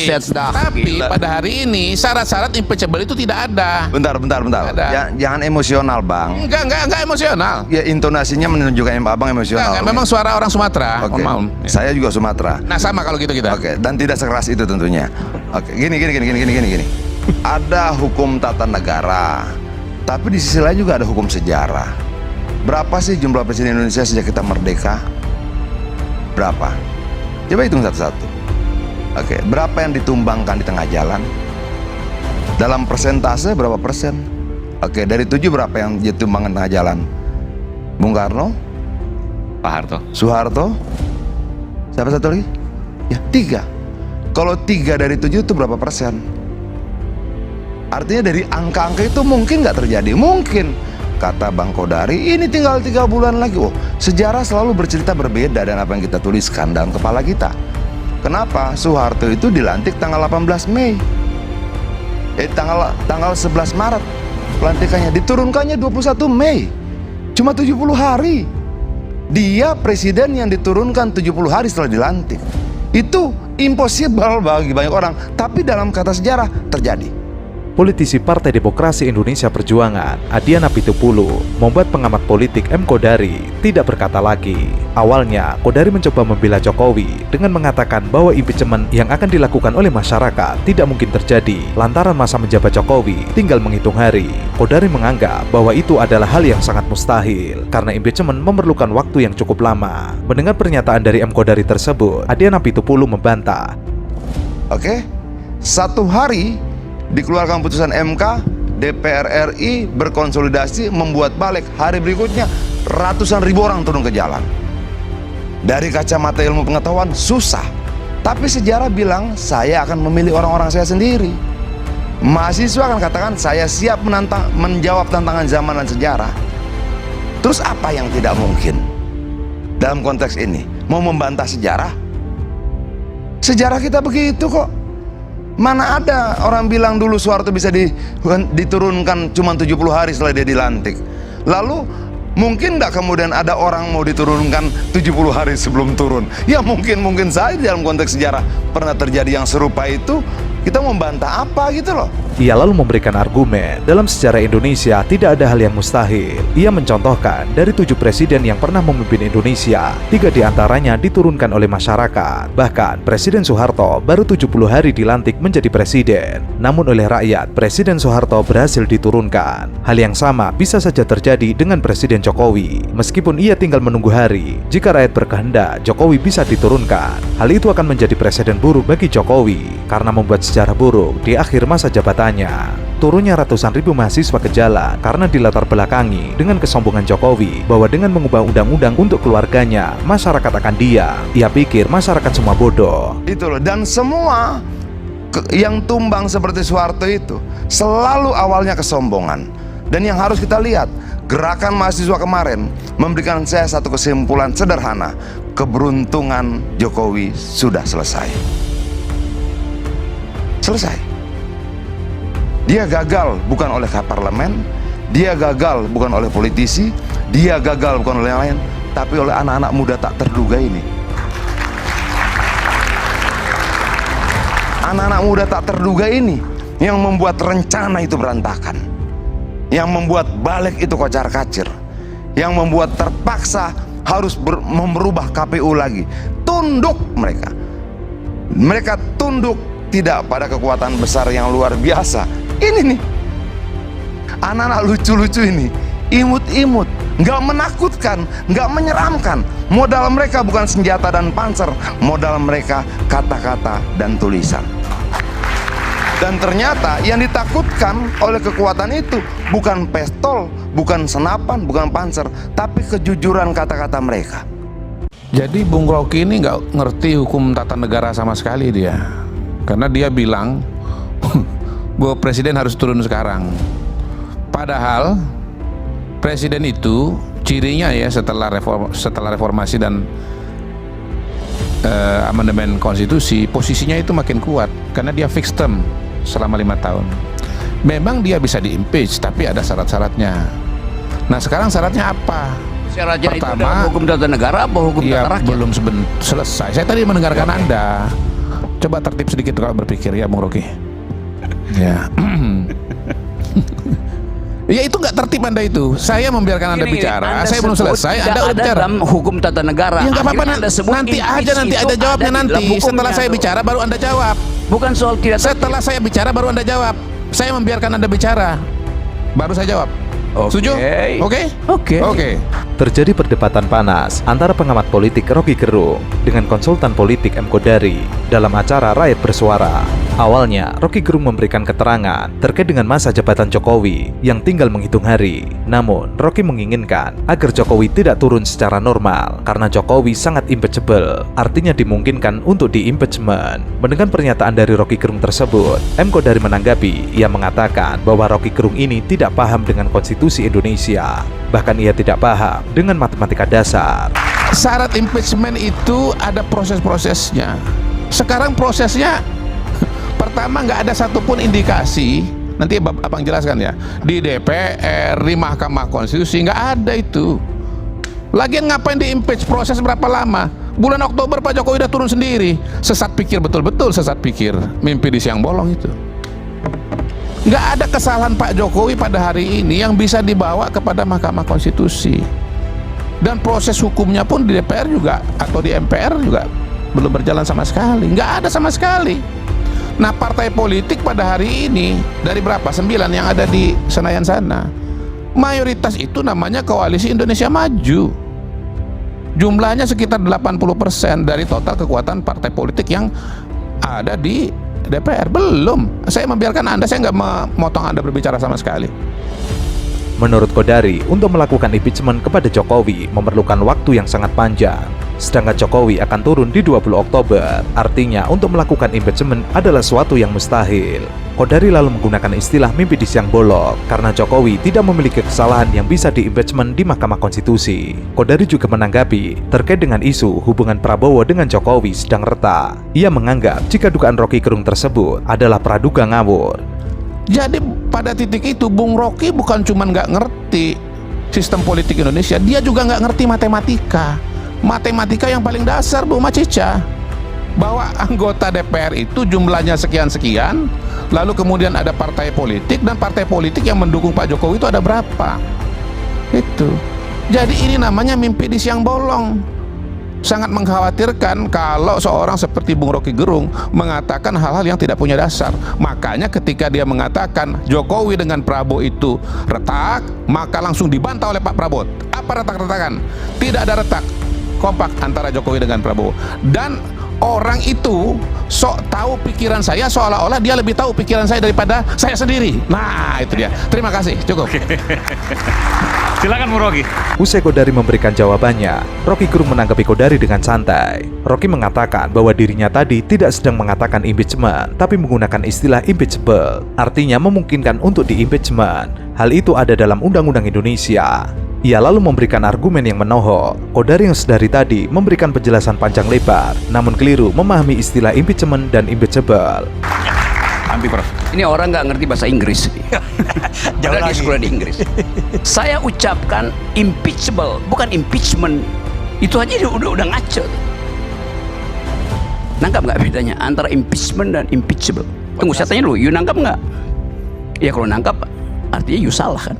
Tapi pada hari ini syarat-syarat impeachable itu tidak ada. Bentar. Jangan emosional, Bang. Enggak emosional. Ya, intonasinya menunjukkan Abang emosional. Enggak, memang suara orang Sumatera. Oke. Saya juga Sumatera. Nah, sama kalau gitu kita. Oke, dan tidak sekeras itu tentunya. Oke, gini. Ada hukum tata negara, tapi di sisi lain juga ada hukum sejarah. Berapa sih jumlah presiden Indonesia sejak kita merdeka? Berapa? Coba hitung satu-satu. Oke, berapa yang ditumbangkan di tengah jalan? Dalam persentase berapa persen? Oke, dari 7 berapa yang ditumbangkan di tengah jalan? Bung Karno? Pak Harto. Soeharto? Siapa satu lagi? Ya, 3. Kalau 3 dari 7 itu berapa persen? Artinya dari angka-angka itu mungkin nggak terjadi. Mungkin, kata Bang Kodari, ini tinggal 3 bulan lagi. Oh, sejarah selalu bercerita berbeda dengan apa yang kita tuliskan dalam kepala kita. Kenapa? Soeharto itu dilantik tanggal 18 Mei. Tanggal 11 Maret pelantikannya, diturunkannya 21 Mei. Cuma 70 hari. Dia presiden yang diturunkan 70 hari setelah dilantik. Itu impossible bagi banyak orang, tapi dalam kata sejarah terjadi. Politisi Partai Demokrasi Indonesia Perjuangan, Adiana Pitupulu, membuat pengamat politik M. Kodari tidak berkata lagi. Awalnya, Kodari mencoba membela Jokowi dengan mengatakan bahwa impeachment yang akan dilakukan oleh masyarakat tidak mungkin terjadi lantaran masa menjabat Jokowi tinggal menghitung hari. Kodari menganggap bahwa itu adalah hal yang sangat mustahil karena impeachment memerlukan waktu yang cukup lama. Mendengar pernyataan dari M. Kodari tersebut, Adiana Pitupulu membantah. Oke, 1 hari dikeluarkan putusan MK, DPR RI berkonsolidasi membuat balik. Hari berikutnya ratusan ribu orang turun ke jalan. Dari kacamata ilmu pengetahuan susah, tapi sejarah bilang saya akan memilih orang-orang saya sendiri. Mahasiswa akan katakan saya siap menjawab tantangan zaman dan sejarah. Terus apa yang tidak mungkin dalam konteks ini? Mau membantah sejarah? Sejarah kita begitu kok. Mana ada orang bilang dulu Soeharto bisa diturunkan cuma 70 hari setelah dia dilantik. Lalu mungkin nggak kemudian ada orang mau diturunkan 70 hari sebelum turun? Ya mungkin saja dalam konteks sejarah pernah terjadi yang serupa itu. Kita membantah apa gitu loh. Ia lalu memberikan argumen, dalam sejarah Indonesia tidak ada hal yang mustahil. Ia mencontohkan dari 7 presiden yang pernah memimpin Indonesia, 3 diantaranya diturunkan oleh masyarakat. Bahkan Presiden Soeharto baru 70 hari dilantik menjadi presiden. Namun oleh rakyat, Presiden Soeharto berhasil diturunkan. Hal yang sama bisa saja terjadi dengan Presiden Jokowi. Meskipun ia tinggal menunggu hari, jika rakyat berkehendak, Jokowi bisa diturunkan. Hal itu akan menjadi presiden buruk bagi Jokowi karena membuat sejarah buruk di akhir masa jabatannya. Turunnya ratusan ribu mahasiswa ke jalan karena dilatar belakangi dengan kesombongan Jokowi bahwa dengan mengubah undang-undang untuk keluarganya, masyarakat akan diam. Ia pikir masyarakat semua bodoh. Itu loh, dan semua yang tumbang seperti Soeharto itu selalu awalnya kesombongan. Dan yang harus kita lihat, gerakan mahasiswa kemarin memberikan saya satu kesimpulan sederhana. Keberuntungan Jokowi sudah selesai. Selesai. Dia gagal bukan oleh parlemen, dia gagal bukan oleh politisi, dia gagal bukan oleh yang lain, tapi oleh anak-anak muda tak terduga ini. Anak-anak muda tak terduga ini yang membuat rencana itu berantakan, yang membuat balik itu kocar-kacir, yang membuat terpaksa harus merubah KPU lagi. Tunduk mereka. Mereka tunduk tidak pada kekuatan besar yang luar biasa. Ini nih, anak-anak lucu-lucu ini, imut-imut, nggak menakutkan, nggak menyeramkan. Modal mereka bukan senjata dan panser, modal mereka kata-kata dan tulisan. Dan ternyata yang ditakutkan oleh kekuatan itu bukan pistol, bukan senapan, bukan panser, tapi kejujuran kata-kata mereka. Jadi Bung Rocky ini nggak ngerti hukum tata negara sama sekali dia. Karena dia bilang bahwa presiden harus turun sekarang. Padahal presiden itu cirinya ya setelah reformasi dan amandemen konstitusi, posisinya itu makin kuat karena dia fixed term selama 5 tahun. Memang dia bisa diimpeach, tapi ada syarat-syaratnya. Nah sekarang syaratnya apa? Syaratnya Pertama, itu hukum tata negara apa hukum ya, tata rakyat? belum selesai. Saya tadi mendengarkan Anda. Coba tertib sedikit kalau berpikir ya Bung Rocky. Ya. Ya itu nggak tertib Anda itu. Saya membiarkan Anda bicara. Saya belum selesai. Anda udah bicara. Dalam hukum tata negara. Ya nggak apa-apa. Nanti aja, nanti ada jawabnya nanti. Setelah saya bicara baru Anda jawab. Bukan soal tidak tertib. Setelah saya bicara baru Anda jawab. Saya membiarkan Anda bicara, baru saya jawab. Setuju? Oke. Terjadi perdebatan panas antara pengamat politik Rocky Gerung dengan konsultan politik M. Kodari dalam acara Rakyat Bersuara. Awalnya, Rocky Gerung memberikan keterangan terkait dengan masa jabatan Jokowi yang tinggal menghitung hari. Namun, Rocky menginginkan agar Jokowi tidak turun secara normal karena Jokowi sangat impeachable, artinya dimungkinkan untuk di-impeachment. Mendengar pernyataan dari Rocky Gerung tersebut, M. Kodari menanggapi, ia mengatakan bahwa Rocky Gerung ini tidak paham dengan konstitusi Indonesia. Bahkan ia tidak paham dengan matematika dasar. Syarat impeachment itu ada proses-prosesnya. Sekarang prosesnya pertama nggak ada satupun indikasi, nanti abang jelaskan ya, di DPR, di Mahkamah Konstitusi nggak ada itu. Lagian ngapain di impeach, proses berapa lama? Bulan Oktober Pak Jokowi udah turun sendiri. Sesat pikir, betul-betul sesat pikir, mimpi di siang bolong itu. Nggak ada kesalahan Pak Jokowi pada hari ini yang bisa dibawa kepada Mahkamah Konstitusi. Dan proses hukumnya pun di DPR juga atau di MPR juga belum berjalan sama sekali. Nggak ada sama sekali. Nah, partai politik pada hari ini dari berapa? 9 yang ada di Senayan sana. Mayoritas itu namanya Koalisi Indonesia Maju. Jumlahnya sekitar 80% dari total kekuatan partai politik yang ada di DPR. Belum. Saya membiarkan Anda, saya nggak memotong Anda berbicara sama sekali. Menurut Kodari, untuk melakukan impeachment kepada Jokowi memerlukan waktu yang sangat panjang. Sedangkan Jokowi akan turun di 20 Oktober. Artinya, untuk melakukan impeachment adalah suatu yang mustahil. Kodari lalu menggunakan istilah mimpi di siang bolong karena Jokowi tidak memiliki kesalahan yang bisa di-impeachment di Mahkamah Konstitusi. Kodari juga menanggapi terkait dengan isu hubungan Prabowo dengan Jokowi sedang retak. Ia menganggap jika dugaan Rocky Gerung tersebut adalah praduga ngawur. Jadi pada titik itu Bung Rocky bukan cuma nggak ngerti sistem politik Indonesia, dia juga nggak ngerti matematika. Matematika yang paling dasar Bu Macica, bahwa anggota DPR itu jumlahnya sekian-sekian, lalu kemudian ada partai politik, dan partai politik yang mendukung Pak Jokowi itu ada berapa. Itu. Jadi ini namanya mimpi di siang bolong. Sangat mengkhawatirkan kalau seorang seperti Bung Rocky Gerung mengatakan hal-hal yang tidak punya dasar. Makanya ketika dia mengatakan Jokowi dengan Prabowo itu retak, maka langsung dibantah oleh Pak Prabowo. Apa retak-retakan? Tidak ada retak. Kompak antara Jokowi dengan Prabowo. Dan orang itu sok tahu pikiran saya, seolah-olah dia lebih tahu pikiran saya daripada saya sendiri. Nah, itu dia. Terima kasih. Cukup. Silakan Bung Rocky. Usai Kodari memberikan jawabannya, Rocky Gerung menanggapi Kodari dengan santai. Rocky mengatakan bahwa dirinya tadi tidak sedang mengatakan impeachment, tapi menggunakan istilah impeachable. Artinya memungkinkan untuk di-impeachment. Hal itu ada dalam Undang-Undang Indonesia. Ia lalu memberikan argumen yang menohok. Kodari yang sedari tadi memberikan penjelasan panjang lebar, namun keliru memahami istilah impeachment dan impeachable. Ambil Prof. Ini orang nggak ngerti bahasa Inggris. Jauh Padahal dia lagi. sekolah di Inggris. Saya ucapkan impeachable, bukan impeachment. Itu aja udah ngaco. Nangkap nggak bedanya antara impeachment dan impeachable? Tunggu, saya tanya dulu, you nangkap nggak? Ya kalau nangkap, artinya you salah kan?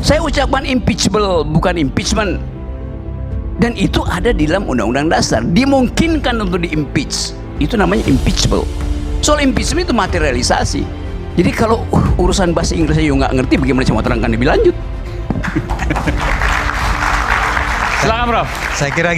Saya ucapkan impeachable, bukan impeachment. Dan itu ada di dalam Undang-Undang Dasar. Dimungkinkan untuk di-impeach. Itu namanya impeachable. Soal impeachment itu materialisasi. Jadi kalau urusan bahasa Inggris saya nggak ngerti, bagaimana saya mau terangkan lebih lanjut? Silakan Prof. Saya kira